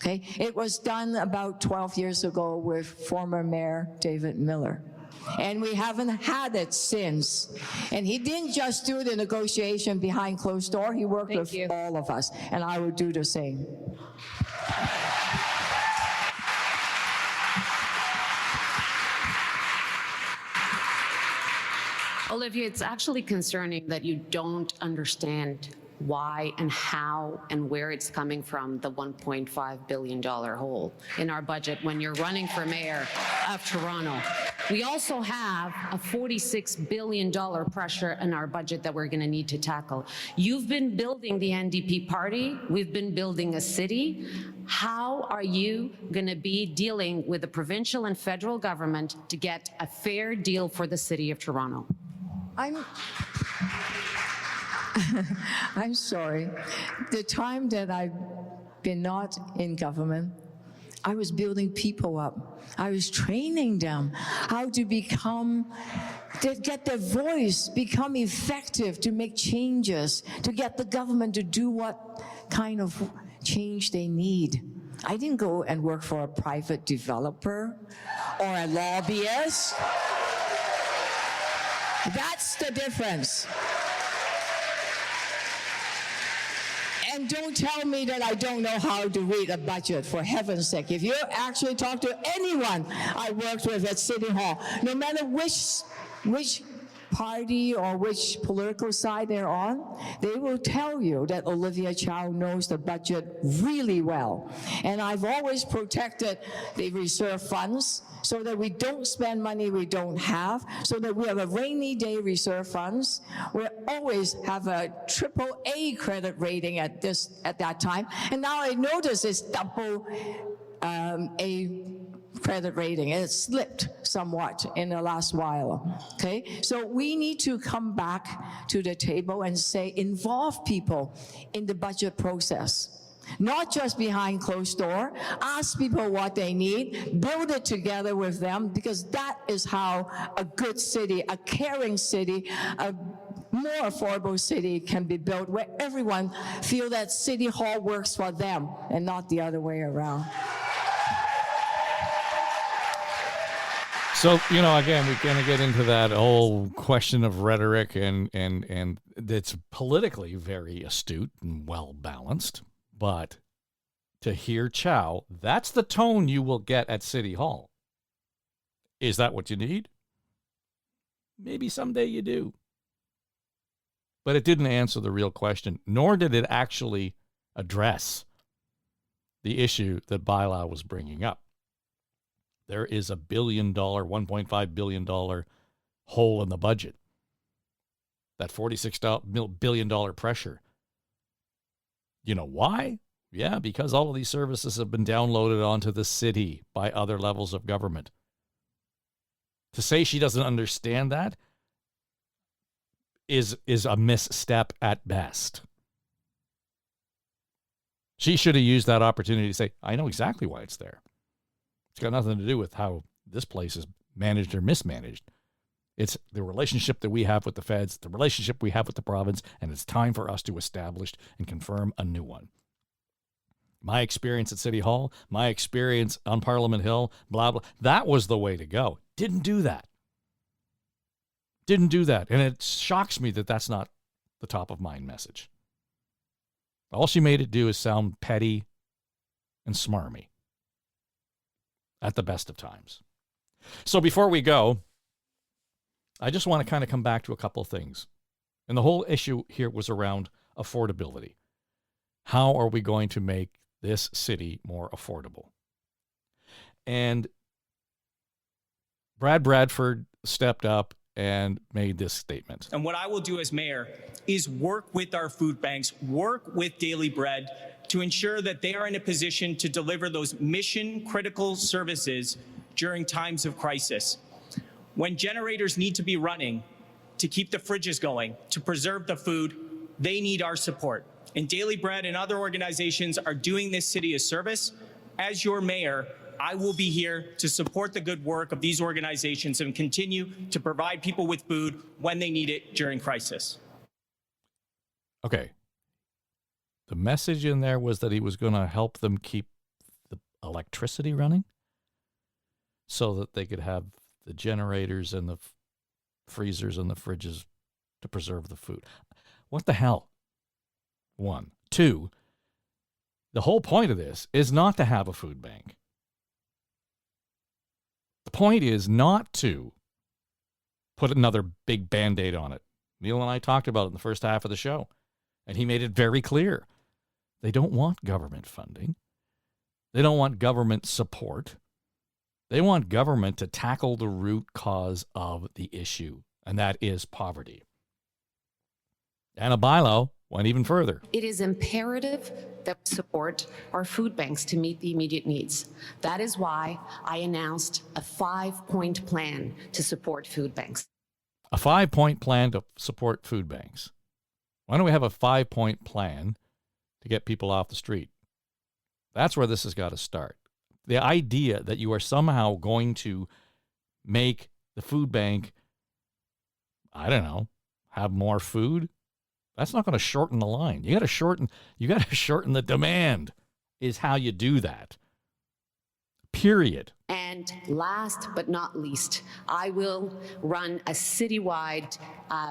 Okay? It was done about 12 years ago with former Mayor David Miller. And we haven't had it since. And he didn't just do the negotiation behind closed door, he worked with all of us. And I would do the same. Olivia, it's actually concerning that you don't understand why and how and where it's coming from, the $1.5 billion hole in our budget when you're running for mayor of Toronto. We also have a $46 billion pressure in our budget that we're going to need to tackle. You've been building the NDP party. We've been building a city. How are you going to be dealing with the provincial and federal government to get a fair deal for the city of Toronto? I'm sorry. The time that I've been not in government, I was building people up. I was training them how to get their voice, become effective, to make changes, to get the government to do what kind of change they need. I didn't go and work for a private developer or a lobbyist. That's the difference. And don't tell me that I don't know how to read a budget, for heaven's sake. If you actually talk to anyone I worked with at City Hall, no matter which party or which political side they're on, they will tell you that Olivia Chow knows the budget really well. And I've always protected the reserve funds so that we don't spend money we don't have, so that we have a rainy day reserve funds. We always have a AAA credit rating at that time. And now I notice it's double A credit rating. It slipped somewhat in the last while, okay? So we need to come back to the table and say, involve people in the budget process. Not just behind closed door. Ask people what they need, build it together with them, because that is how a good city, a caring city, a more affordable city can be built, where everyone feel that City Hall works for them and not the other way around. So, again, we're going to get into that whole question of rhetoric, and it's politically very astute and well-balanced. But to hear Chow, that's the tone you will get at City Hall. Is that what you need? Maybe someday you do. But it didn't answer the real question, nor did it actually address the issue that Bailao was bringing up. There is a $1.5 billion hole in the budget. That $46 billion pressure. You know why? Yeah, because all of these services have been downloaded onto the city by other levels of government. To say she doesn't understand that is a misstep at best. She should have used that opportunity to say, I know exactly why it's there. It's got nothing to do with how this place is managed or mismanaged. It's the relationship that we have with the feds, the relationship we have with the province, and it's time for us to establish and confirm a new one. My experience at City Hall, my experience on Parliament Hill, blah, blah. That was the way to go. Didn't do that. Didn't do that. And it shocks me that that's not the top of mind message. All she made it do is sound petty and smarmy at the best of times. So before we go, I just want to kind of come back to a couple of things. And the whole issue here was around affordability. How are we going to make this city more affordable? And Brad Bradford stepped up and made this statement. And what I will do as mayor is work with our food banks, work with Daily Bread to ensure that they are in a position to deliver those mission critical services during times of crisis. When generators need to be running to keep the fridges going, to preserve the food, they need our support. And Daily Bread and other organizations are doing this city a service. As your mayor, I will be here to support the good work of these organizations and continue to provide people with food when they need it during crisis. Okay. The message in there was that he was going to help them keep the electricity running so that they could have the generators and the freezers and the fridges to preserve the food. What the hell? One. Two, the whole point of this is not to have a food bank. The point is not to put another big Band-Aid on it. Neil and I talked about it in the first half of the show, and he made it very clear. They don't want government funding. They don't want government support. They want government to tackle the root cause of the issue, and that is poverty. Anna Bilo went even further. It is imperative that we support our food banks to meet the immediate needs. That is why I announced a 5-point plan to support food banks. A 5-point plan to support food banks. Why don't we have a 5-point plan to get people off the street? That's where this has got to start. The idea that you are somehow going to make the food bank, I don't know, have more food, that's not going to shorten the line. You got to shorten the demand is how you do that. Period. And last but not least, I will run a citywide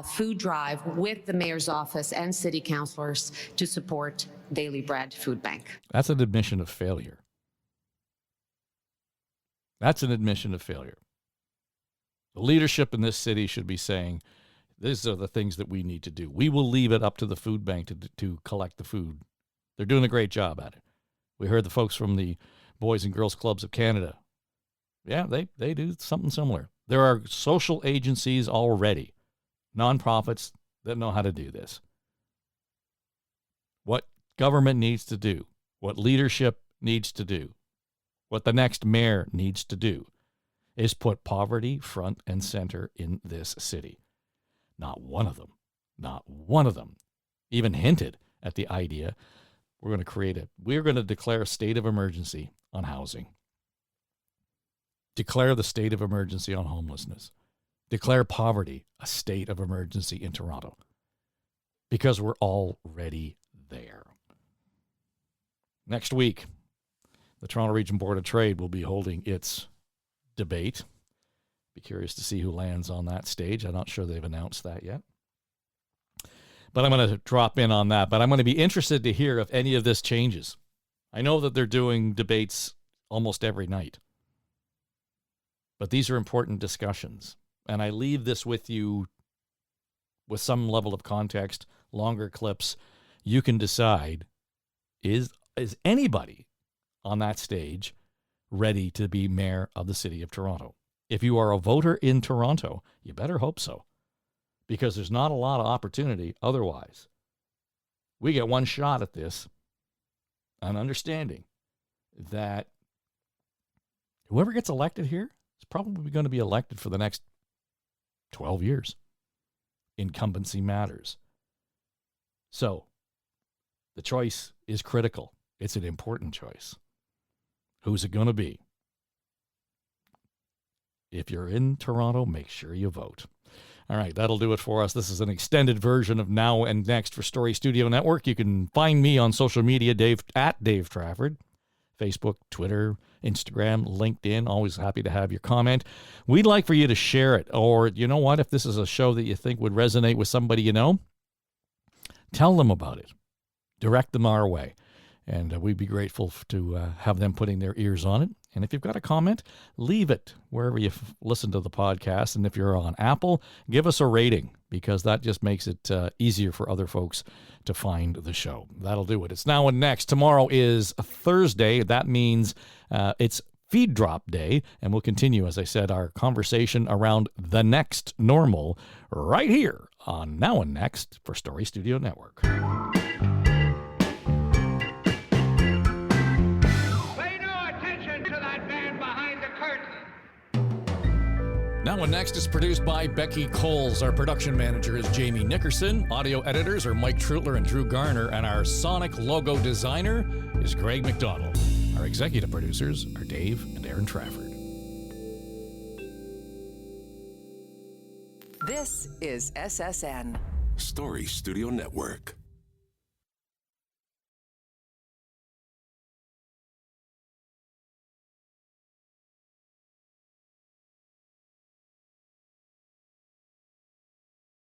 food drive with the mayor's office and city councilors to support Daily Bread Food Bank. That's an admission of failure. That's an admission of failure. The leadership in this city should be saying, these are the things that we need to do. We will leave it up to the food bank to collect the food. They're doing a great job at it. We heard the folks from the Boys and Girls Clubs of Canada. Yeah, they do something similar. There are social agencies already, nonprofits that know how to do this. What government needs to do, what leadership needs to do, what the next mayor needs to do is put poverty front and center in this city. Not one of them even hinted at the idea we're going to declare a state of emergency on housing. Declare the state of emergency on homelessness. Declare poverty a state of emergency in Toronto. Because we're already there. Next week, the Toronto Region Board of Trade will be holding its debate. Be curious to see who lands on that stage. I'm not sure they've announced that yet. But I'm going to drop in on that. But I'm going to be interested to hear if any of this changes. I know that they're doing debates almost every night. But these are important discussions. And I leave this with you with some level of context, longer clips. You can decide, is anybody on that stage ready to be mayor of the city of Toronto? If you are a voter in Toronto, you better hope so, because there's not a lot of opportunity otherwise. We get one shot at this, and understanding that whoever gets elected here is probably going to be elected for the next 12 years. Incumbency matters. So the choice is critical. It's an important choice. Who's it going to be? If you're in Toronto, make sure you vote. All right, that'll do it for us. This is an extended version of Now and Next for Story Studio Network. You can find me on social media, at Dave Trafford, Facebook, Twitter, Instagram, LinkedIn. Always happy to have your comment. We'd like for you to share it. Or, you know what, if this is a show that you think would resonate with somebody you know, tell them about it. Direct them our way. And we'd be grateful to have them putting their ears on it. And if you've got a comment, leave it wherever you listen to the podcast. And if you're on Apple, give us a rating, because that just makes it easier for other folks to find the show. That'll do it. It's Now and Next. Tomorrow is Thursday. That means it's Feed Drop Day. And we'll continue, as I said, our conversation around the next normal right here on Now and Next for Story Studio Network. Now and Next is produced by Becky Coles. Our production manager is Jamie Nickerson. Audio editors are Mike Trutler and Drew Garner. And our sonic logo designer is Greg McDonald. Our executive producers are Dave and Aaron Trafford. This is SSN. Story Studio Network.